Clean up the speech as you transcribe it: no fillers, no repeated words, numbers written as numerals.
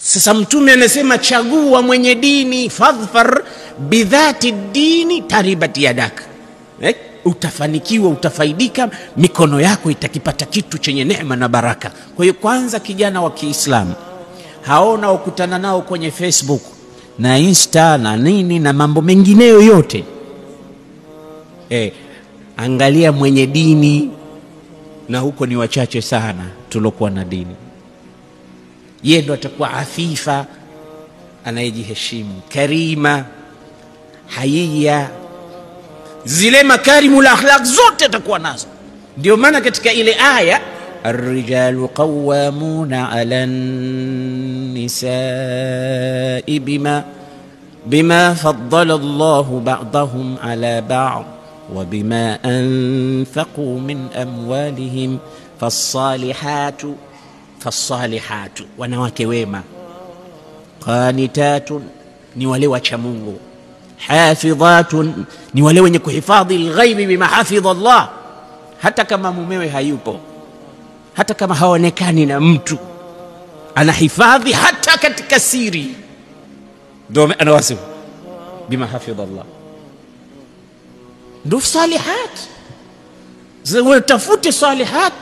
Sasa Mtume anasema chagua mwenye dini, fadhfar bidhati dini taribat yadak. Utafanikiwa, utafaidika, mikono yako itakipata kitu chenye neema na baraka. Kwa hiyo kwanza, kijana wa Kiislamu haona ukutana nao kwenye Facebook na Insta na nini na mambo mengineyo yote, angalia mwenye dini, na huko ni wachache sana tulokuwa na dini. Yeye ndo atakuwa afifa, anayejiheshimu, karima, haiya, zile makarimul akhlaq zote atakuwa nazo. Ndio maana katika ile aya الرجال قوامون على النساء بما فضل الله بعضهم على بعض وبما أنفقوا من أموالهم فالصالحات wanawake wema, qanitatun ni wale wacha Mungu, hafidhatun ni wale wenye kuhifadhi alghaibi bima hafidha Allah, hata kama mumewe hayupo, hata kama haonekani na mtu, anahifadhi hata katika siri. Ndio anawasifu bima hafidha Allah, ndio salihat. Zitafute salihat